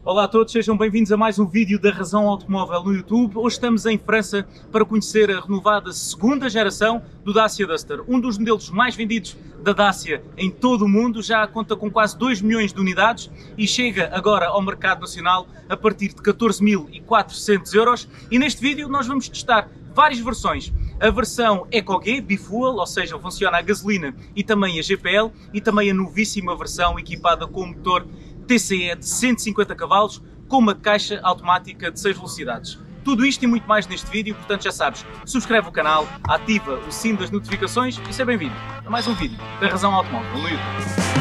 Olá a todos, sejam bem-vindos a mais um vídeo da Razão Automóvel no YouTube. Hoje estamos em França para conhecer a renovada segunda geração do Dacia Duster. Um dos modelos mais vendidos da Dacia em todo o mundo, já conta com quase 2 milhões de unidades e chega agora ao mercado nacional a partir de 14.400 euros. E neste vídeo nós vamos testar várias versões. A versão EcoG Bifuel, ou seja, funciona a gasolina e também a GPL, e também a novíssima versão equipada com motor TCE de 150 cavalos com uma caixa automática de 6 velocidades. Tudo isto e muito mais neste vídeo, portanto já sabes, subscreve o canal, ativa o sino das notificações e seja bem-vindo a mais um vídeo da Razão Automóvel no YouTube.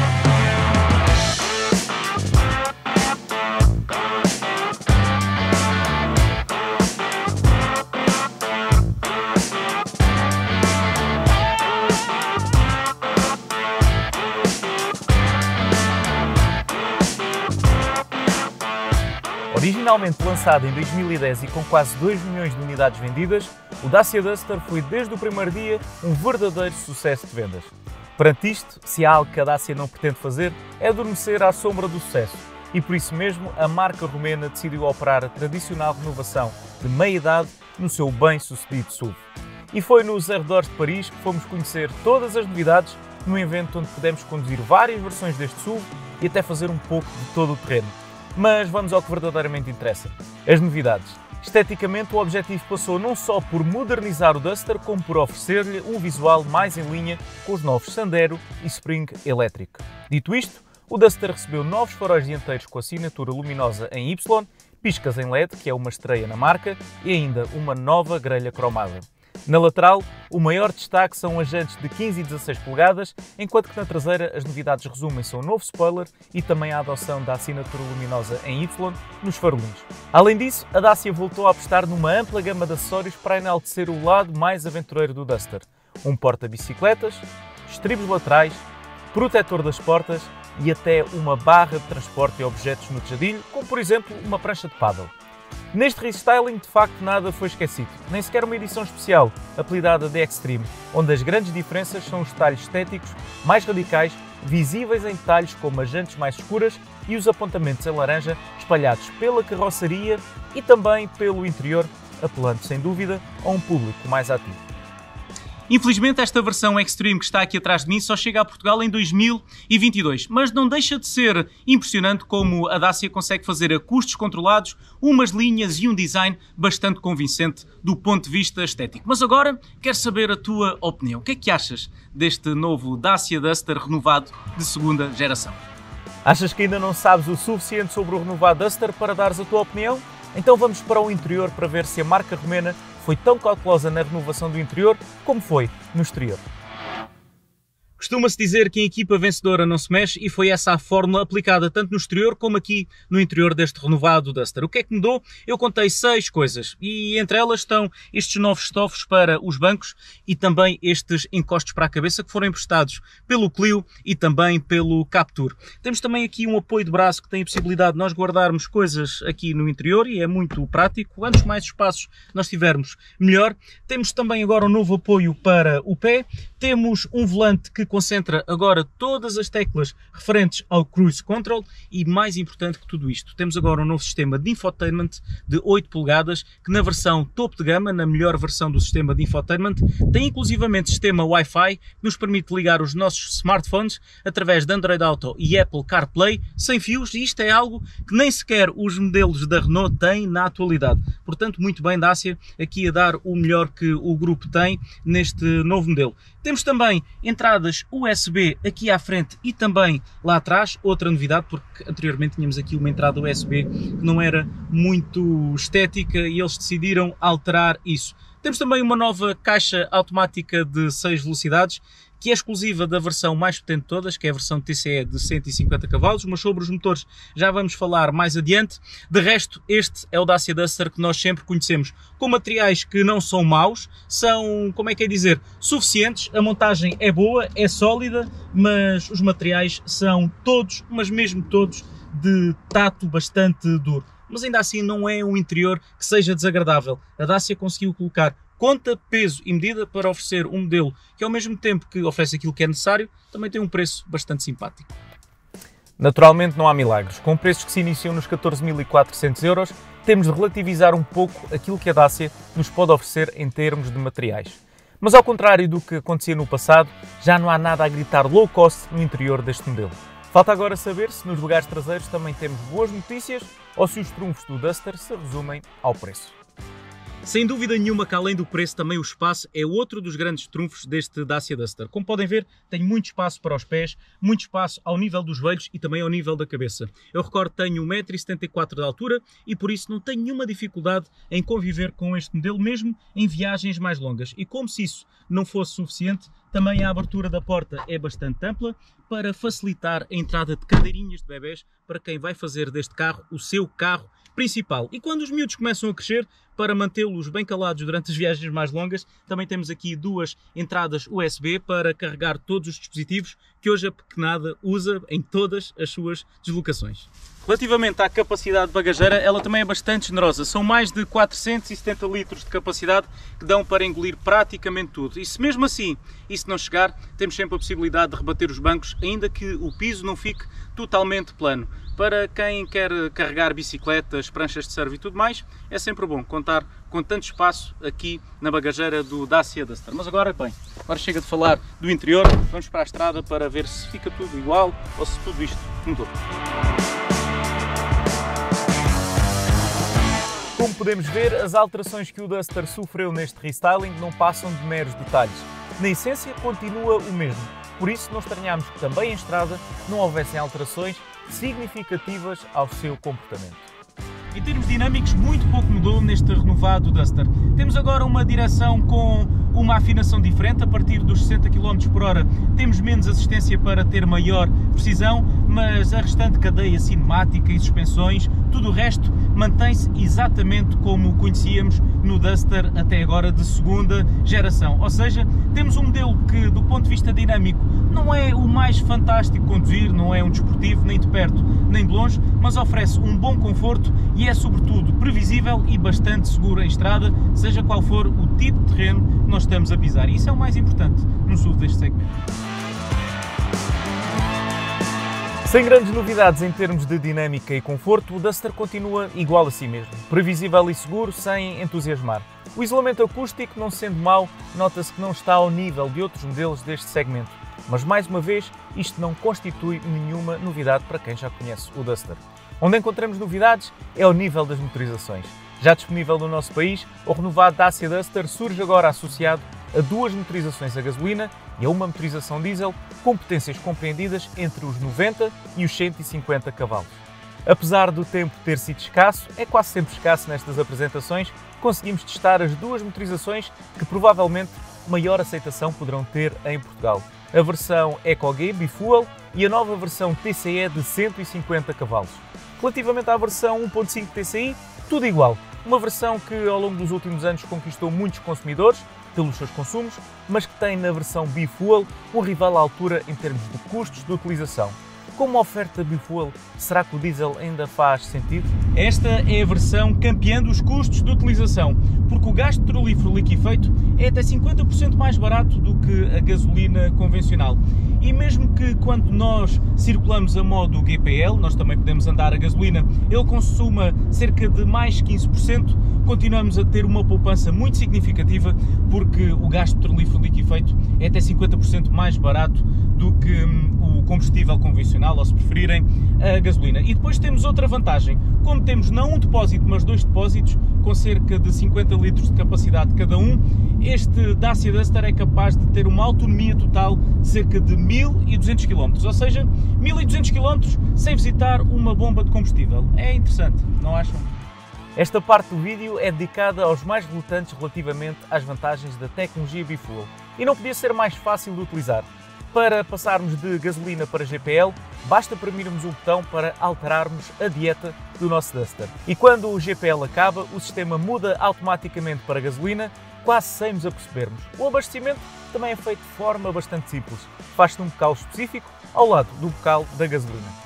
Originalmente lançado em 2010 e com quase 2 milhões de unidades vendidas, o Dacia Duster foi desde o primeiro dia um verdadeiro sucesso de vendas. Perante isto, se há algo que a Dacia não pretende fazer, é adormecer à sombra do sucesso. E por isso mesmo, a marca romena decidiu operar a tradicional renovação de meia-idade no seu bem-sucedido SUV. E foi nos arredores de Paris que fomos conhecer todas as novidades num evento onde pudemos conduzir várias versões deste SUV e até fazer um pouco de todo o terreno. Mas vamos ao que verdadeiramente interessa, as novidades. Esteticamente, o objetivo passou não só por modernizar o Duster, como por oferecer-lhe um visual mais em linha com os novos Sandero e Spring elétrico. Dito isto, o Duster recebeu novos faróis dianteiros com assinatura luminosa em Y, piscas em LED, que é uma estreia na marca, e ainda uma nova grelha cromada. Na lateral, o maior destaque são as jantes de 15 e 16 polegadas, enquanto que na traseira as novidades resumem-se a um novo spoiler e também a adoção da assinatura luminosa em Y nos farolinhos. Além disso, a Dacia voltou a apostar numa ampla gama de acessórios para enaltecer o lado mais aventureiro do Duster. Um porta-bicicletas, estribos laterais, protetor das portas e até uma barra de transporte de objetos no tejadilho, como por exemplo uma prancha de paddle. Neste restyling, de facto, nada foi esquecido, nem sequer uma edição especial, apelidada de Extreme, onde as grandes diferenças são os detalhes estéticos mais radicais, visíveis em detalhes como as jantes mais escuras e os apontamentos em laranja espalhados pela carroceria e também pelo interior, apelando sem dúvida a um público mais ativo. Infelizmente, esta versão Extreme que está aqui atrás de mim só chega a Portugal em 2022, mas não deixa de ser impressionante como a Dacia consegue fazer a custos controlados umas linhas e um design bastante convincente do ponto de vista estético. Mas agora quero saber a tua opinião. O que é que achas deste novo Dacia Duster renovado de segunda geração? Achas que ainda não sabes o suficiente sobre o renovado Duster para dares a tua opinião? Então vamos para o interior para ver se a marca romena foi tão cautelosa na renovação do interior como foi no exterior. Costuma-se dizer que em equipa vencedora não se mexe e foi essa a fórmula aplicada tanto no exterior como aqui no interior deste renovado Duster. O que é que mudou? Eu contei 6 coisas e entre elas estão estes novos estofos para os bancos e também estes encostos para a cabeça que foram emprestados pelo Clio e também pelo Captur. Temos também aqui um apoio de braço que tem a possibilidade de nós guardarmos coisas aqui no interior e é muito prático. Quantos mais espaços nós tivermos, melhor. Temos também agora um novo apoio para o pé. Temos um volante que concentra agora todas as teclas referentes ao Cruise Control e, mais importante que tudo isto, temos agora um novo sistema de infotainment de 8 polegadas que na versão topo de gama, na melhor versão do sistema de infotainment, tem inclusivamente sistema Wi-Fi que nos permite ligar os nossos smartphones através de Android Auto e Apple CarPlay sem fios e isto é algo que nem sequer os modelos da Renault têm na atualidade. Portanto, muito bem Dacia aqui a dar o melhor que o grupo tem neste novo modelo. Temos também entradas USB aqui à frente e também lá atrás, outra novidade, porque anteriormente tínhamos aqui uma entrada USB que não era muito estética e eles decidiram alterar isso. Temos também uma nova caixa automática de 6 velocidades, que é exclusiva da versão mais potente de todas, que é a versão TCE de 150 cavalos, mas sobre os motores já vamos falar mais adiante. De resto, este é o Dacia Duster que nós sempre conhecemos, com materiais que não são maus, são, como é que é dizer, suficientes, a montagem é boa, é sólida, mas os materiais são todos, mas mesmo todos, de tato bastante duro. Mas ainda assim não é um interior que seja desagradável. A Dacia conseguiu colocar conta, peso e medida para oferecer um modelo que ao mesmo tempo que oferece aquilo que é necessário, também tem um preço bastante simpático. Naturalmente não há milagres. Com preços que se iniciam nos 14.400 euros, temos de relativizar um pouco aquilo que a Dacia nos pode oferecer em termos de materiais. Mas ao contrário do que acontecia no passado, já não há nada a gritar low cost no interior deste modelo. Falta agora saber se nos lugares traseiros também temos boas notícias ou se os trunfos do Duster se resumem ao preço. Sem dúvida nenhuma que além do preço também o espaço é outro dos grandes trunfos deste Dacia Duster. Como podem ver, tem muito espaço para os pés, muito espaço ao nível dos joelhos e também ao nível da cabeça. Eu recordo que tenho 1,74 m de altura e por isso não tenho nenhuma dificuldade em conviver com este modelo, mesmo em viagens mais longas. E como se isso não fosse suficiente, também a abertura da porta é bastante ampla para facilitar a entrada de cadeirinhas de bebés para quem vai fazer deste carro o seu carro principal. E quando os miúdos começam a crescer, para mantê-los bem calados durante as viagens mais longas, também temos aqui duas entradas USB para carregar todos os dispositivos que hoje a pequenada usa em todas as suas deslocações. Relativamente à capacidade bagageira, ela também é bastante generosa. São mais de 470 litros de capacidade que dão para engolir praticamente tudo. E se mesmo assim isso não chegar, temos sempre a possibilidade de rebater os bancos, ainda que o piso não fique totalmente plano. Para quem quer carregar bicicletas, pranchas de surf e tudo mais, é sempre bom contar com tanto espaço aqui na bagageira do Dacia Duster. Mas agora, bem, agora chega de falar do interior, vamos para a estrada para ver se fica tudo igual ou se tudo isto mudou. Como podemos ver, as alterações que o Duster sofreu neste restyling não passam de meros detalhes. Na essência, continua o mesmo. Por isso, não estranhamos que também em estrada não houvessem alterações significativas ao seu comportamento. Em termos dinâmicos, muito pouco mudou neste renovado Duster. Temos agora uma direção com uma afinação diferente. A partir dos 60 km/h temos menos assistência para ter maior precisão, mas a restante cadeia cinemática e suspensões, tudo o resto mantém-se exatamente como o conhecíamos no Duster até agora de segunda geração. Ou seja, temos um modelo que do ponto de vista dinâmico não é o mais fantástico de conduzir, não é um desportivo nem de perto nem de longe, mas oferece um bom conforto e é sobretudo previsível e bastante seguro em estrada, seja qual for o tipo de terreno que nós estamos a pisar. E isso é o mais importante no SUV deste segmento. Sem grandes novidades em termos de dinâmica e conforto, o Duster continua igual a si mesmo, previsível e seguro, sem entusiasmar. O isolamento acústico, não sendo mau, nota-se que não está ao nível de outros modelos deste segmento, mas mais uma vez, isto não constitui nenhuma novidade para quem já conhece o Duster. Onde encontramos novidades é ao nível das motorizações. Já disponível no nosso país, o renovado Dacia Duster surge agora associado a duas motorizações a gasolina e a uma motorização diesel com potências compreendidas entre os 90 e os 150 cavalos. Apesar do tempo ter sido escasso, é quase sempre escasso nestas apresentações, conseguimos testar as duas motorizações que provavelmente maior aceitação poderão ter em Portugal. A versão EcoG Bifuel e a nova versão TCE de 150 cavalos. Relativamente à versão 1.5 TCI, tudo igual. Uma versão que ao longo dos últimos anos conquistou muitos consumidores pelos seus consumos, mas que tem na versão Bifuel um rival à altura em termos de custos de utilização. Como oferta Bifuel, será que o diesel ainda faz sentido? Esta é a versão campeã dos custos de utilização, porque o gasto petrolífero liquefeito é até 50% mais barato do que a gasolina convencional. E mesmo que quando nós circulamos a modo GPL, nós também podemos andar a gasolina, ele consuma cerca de mais 15%, continuamos a ter uma poupança muito significativa, porque o gasto petrolífero liquefeito é até 50% mais barato do que o combustível convencional, ou se preferirem, a gasolina. E depois temos outra vantagem, como temos não um depósito, mas dois depósitos, com cerca de 50 litros de capacidade cada um, este Dacia Duster é capaz de ter uma autonomia total de cerca de 1200 km, ou seja, 1200 km sem visitar uma bomba de combustível. É interessante, não acham? Esta parte do vídeo é dedicada aos mais relutantes relativamente às vantagens da tecnologia Bifuel e não podia ser mais fácil de utilizar. Para passarmos de gasolina para GPL, basta premirmos o botão para alterarmos a dieta do nosso Duster. E quando o GPL acaba, o sistema muda automaticamente para gasolina, quase sem nos apercebermos. O abastecimento também é feito de forma bastante simples. Faz-se num bocal específico ao lado do bocal da gasolina.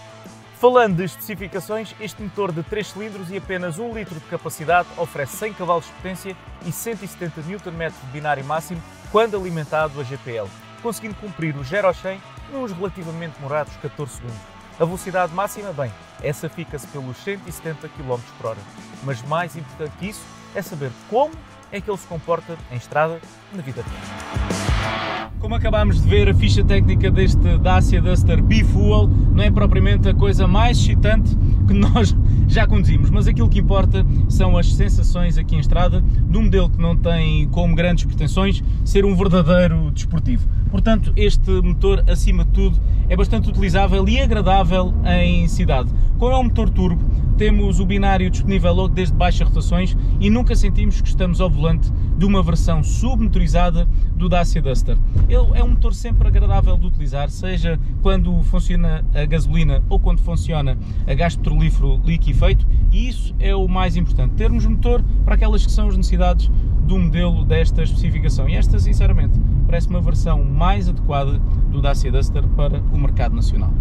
Falando de especificações, este motor de 3 cilindros e apenas 1 litro de capacidade oferece 100 cavalos de potência e 170 Nm de binário máximo quando alimentado a GPL, conseguindo cumprir o 0 ao 100 nos relativamente demorados 14 segundos. A velocidade máxima, bem, essa fica-se pelos 170 km/h. Mas mais importante que isso é saber como é que ele se comporta em estrada na vida real. Como acabámos de ver, a ficha técnica deste Dacia Duster B-Fuel não é propriamente a coisa mais excitante que nós já conduzimos, mas aquilo que importa são as sensações aqui em estrada de um modelo que não tem como grandes pretensões ser um verdadeiro desportivo. Portanto, este motor, acima de tudo, é bastante utilizável e agradável em cidade. Como é um motor turbo, temos o binário disponível logo desde baixas rotações e nunca sentimos que estamos ao volante de uma versão submotorizada do Dacia Duster. Ele é um motor sempre agradável de utilizar, seja quando funciona a gasolina ou quando funciona a gás petrolífero liquefeito, e isso é o mais importante, termos motor para aquelas que são as necessidades do modelo desta especificação. E esta, sinceramente, parece uma versão mais adequada do Dacia Duster para o mercado nacional.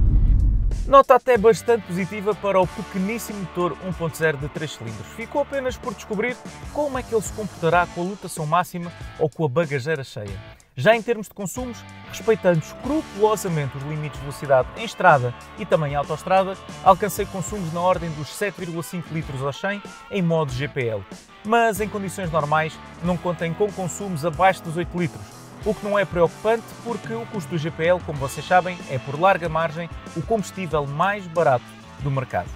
Nota até bastante positiva para o pequeníssimo motor 1.0 de 3 cilindros. Ficou apenas por descobrir como é que ele se comportará com a lotação máxima ou com a bagageira cheia. Já em termos de consumos, respeitando escrupulosamente os limites de velocidade em estrada e também em autoestrada, alcancei consumos na ordem dos 7,5 litros ao 100 em modo GPL. Mas em condições normais não contem com consumos abaixo dos 8 litros. O que não é preocupante porque o custo do GPL, como vocês sabem, é por larga margem o combustível mais barato do mercado.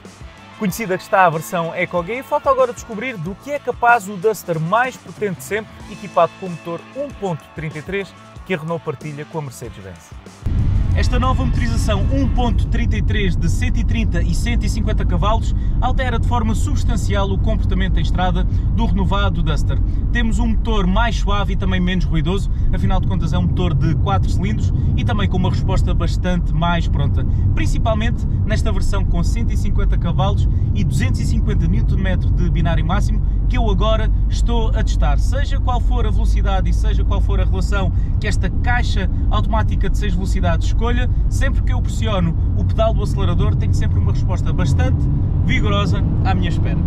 Conhecida que está a versão EcoGay, falta agora descobrir do que é capaz o Duster mais potente de sempre, equipado com o motor 1.33 que a Renault partilha com a Mercedes-Benz. Esta nova motorização 1.33 de 130 e 150 cavalos altera de forma substancial o comportamento em estrada do renovado Duster. Temos um motor mais suave e também menos ruidoso, afinal de contas é um motor de 4 cilindros e também com uma resposta bastante mais pronta, principalmente nesta versão com 150 cavalos e 250 Nm de binário máximo que eu agora estou a testar. Seja qual for a velocidade e seja qual for a relação que esta caixa automática de 6 velocidades escolha, sempre que eu pressiono o pedal do acelerador tenho sempre uma resposta bastante vigorosa à minha espera.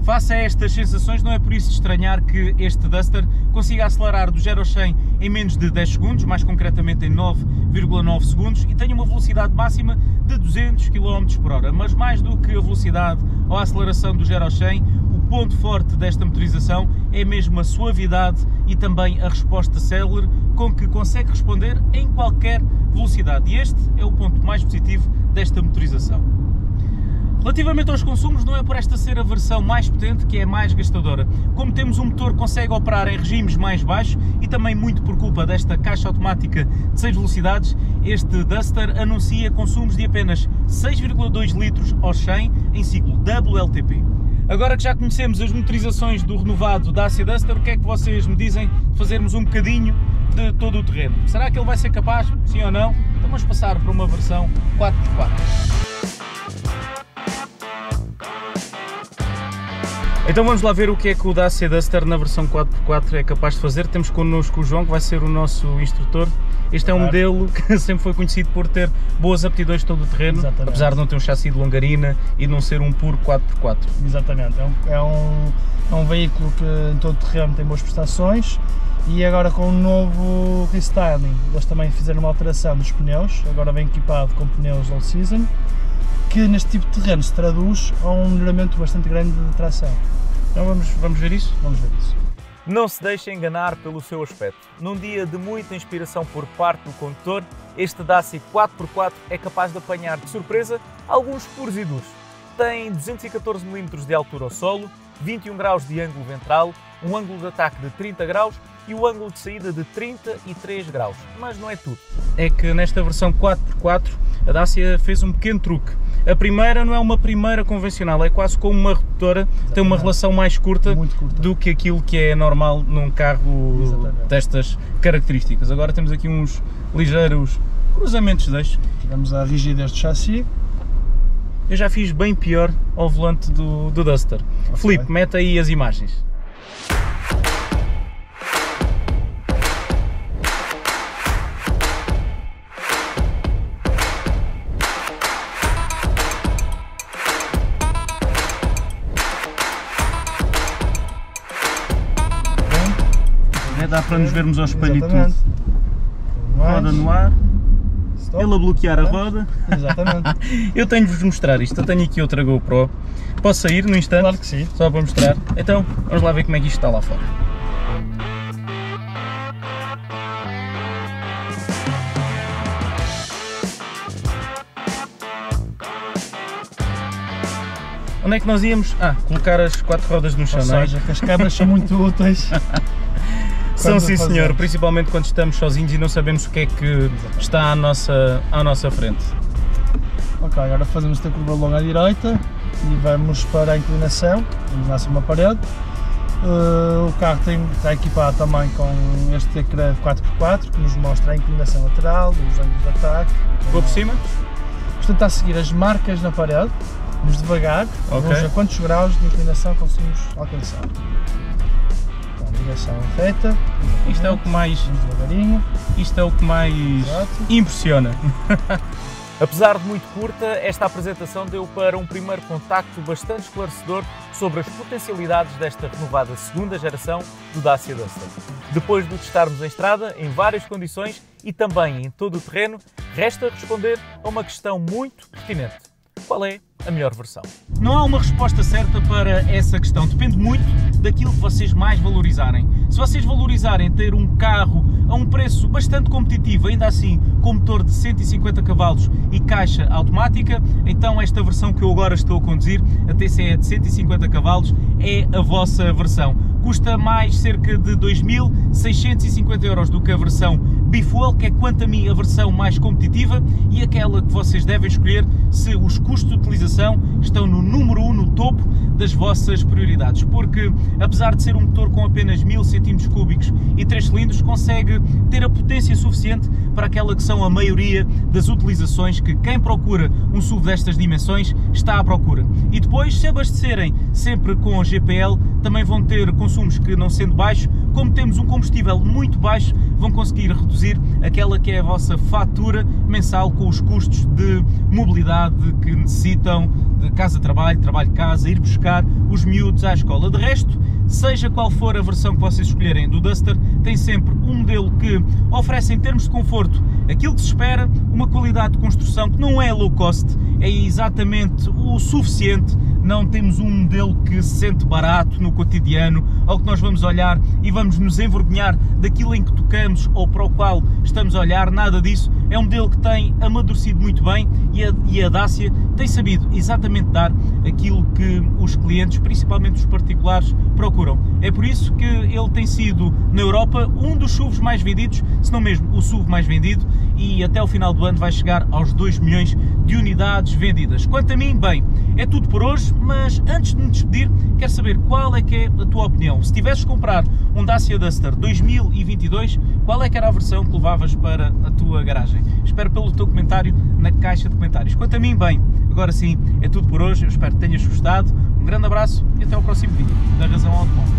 Face a estas sensações, não é por isso de estranhar que este Duster consiga acelerar do 0 ao 100 em menos de 10 segundos, mais concretamente em 9,9 segundos, e tenha uma velocidade máxima de 200 km/h. Mas mais do que a velocidade ou a aceleração do 0 ao 100, o ponto forte desta motorização é mesmo a suavidade e também a resposta célere com que consegue responder em qualquer velocidade. E este é o ponto mais positivo desta motorização. Relativamente aos consumos, não é por esta ser a versão mais potente que é mais gastadora. Como temos um motor que consegue operar em regimes mais baixos e também muito por culpa desta caixa automática de 6 velocidades, este Duster anuncia consumos de apenas 6,2 litros ao 100 em ciclo WLTP. Agora que já conhecemos as motorizações do renovado Dacia Duster, o que é que vocês me dizem de fazermos um bocadinho de todo o terreno? Será que ele vai ser capaz, sim ou não? Então vamos passar para uma versão 4x4. Então vamos lá ver o que é que o Dacia Duster na versão 4x4 é capaz de fazer. Temos connosco o João, que vai ser o nosso instrutor. Este é um modelo que sempre foi conhecido por ter boas aptidões de todo o terreno, exatamente, apesar de não ter um chassi de longarina e de não ser um puro 4x4. Exatamente, é um veículo que em todo o terreno tem boas prestações e agora com o novo restyling eles também fizeram uma alteração dos pneus, agora vem equipado com pneus all season, que neste tipo de terreno se traduz a um melhoramento bastante grande de tração. Então vamos ver isso? Vamos ver isso. Não se deixe enganar pelo seu aspecto. Num dia de muita inspiração por parte do condutor, este Dacia 4x4 é capaz de apanhar de surpresa alguns puros e duros. Tem 214 mm de altura ao solo, 21 graus de ângulo ventral, um ângulo de ataque de 30 graus e o ângulo de saída de 33 graus. Mas não é tudo. É que nesta versão 4x4 a Dacia fez um pequeno truque. A primeira não é uma primeira convencional, é quase como uma redutora, exatamente, tem uma relação mais curta do que aquilo que é normal num carro, exatamente, destas características. Agora temos aqui uns ligeiros cruzamentos de eixo. Tivemos a rigidez do chassi. Eu já fiz bem pior ao volante do Duster. Okay. Filipe, mete aí as imagens. Dá para nos vermos ao espelho e tudo. Roda no ar. stop. Ele a bloquear a roda. Exatamente. Eu tenho de vos mostrar isto, eu tenho aqui outra GoPro. Posso sair no instante? Claro que sim. Só para mostrar. Então, vamos lá ver como é que isto está lá fora. Onde é que nós íamos? Colocar as 4 rodas no chão, Ou não é? seja, que as câmaras são muito úteis. São, sim senhor, principalmente quando estamos sozinhos e não sabemos o que é que está à nossa frente. Ok, agora fazemos esta curva longa à direita e vamos para a inclinação, vamos lá uma parede. O carro está equipado também com este ecrã 4x4 que nos mostra a inclinação lateral, os ângulos de ataque. Vou por cima? Vamos tentar seguir as marcas na parede, vamos devagar, vamos a quantos graus de inclinação conseguimos alcançar. Direção reta. Isto é o que mais, devagarinho. Isto é o que mais impressiona. Apesar de muito curta, esta apresentação deu para um primeiro contacto bastante esclarecedor sobre as potencialidades desta renovada segunda geração do Dacia Duster. Depois de o testarmos em estrada, em várias condições e também em todo o terreno, resta responder a uma questão muito pertinente. Qual é a melhor versão? Não há uma resposta certa para essa questão, depende muito daquilo que vocês mais valorizarem. Se vocês valorizarem ter um carro a um preço bastante competitivo, ainda assim com motor de 150 cavalos e caixa automática, então esta versão que eu agora estou a conduzir, a TCE de 150 cavalos, é a vossa versão. Custa mais cerca de 2.650 € do que a versão Bifuel, que é quanto a mim a versão mais competitiva e aquela que vocês devem escolher se os custos de utilização estão no número 1, no topo das vossas prioridades, porque apesar de ser um motor com apenas 1000 cm3 e 3 cilindros, consegue ter a potência suficiente para aquela que são a maioria das utilizações que quem procura um SUV destas dimensões está à procura. E depois, se abastecerem sempre com a GPL, também vão ter consumos que, não sendo baixos, como temos um combustível muito baixo, vão conseguir reduzir aquela que é a vossa fatura mensal com os custos de mobilidade que necessitam de casa-trabalho, trabalho-casa, ir buscar os miúdos à escola. De resto, seja qual for a versão que vocês escolherem do Duster, tem sempre um modelo que oferece em termos de conforto aquilo que se espera, uma qualidade de construção que não é low cost, é exatamente o suficiente. Não temos um modelo que se sente barato no cotidiano, ao que nós vamos olhar e vamos nos envergonhar daquilo em que tocamos ou para o qual estamos a olhar, nada disso. É um modelo que tem amadurecido muito bem e a Dacia tem sabido exatamente dar aquilo que os clientes, principalmente os particulares, procuram. É por isso que ele tem sido, na Europa, um dos SUVs mais vendidos, se não mesmo o SUV mais vendido, e até o final do ano vai chegar aos 2 milhões de unidades vendidas. Quanto a mim, bem, é tudo por hoje, mas antes de me despedir, quero saber qual é que é a tua opinião. Se tivesses de comprar um Dacia Duster 2022, qual é que era a versão que levavas para a tua garagem? Espero pelo teu comentário na caixa de comentários. Quanto a mim, bem, agora sim, é tudo por hoje. Eu espero que tenhas gostado. Um grande abraço e até ao próximo vídeo da Razão Automóvel.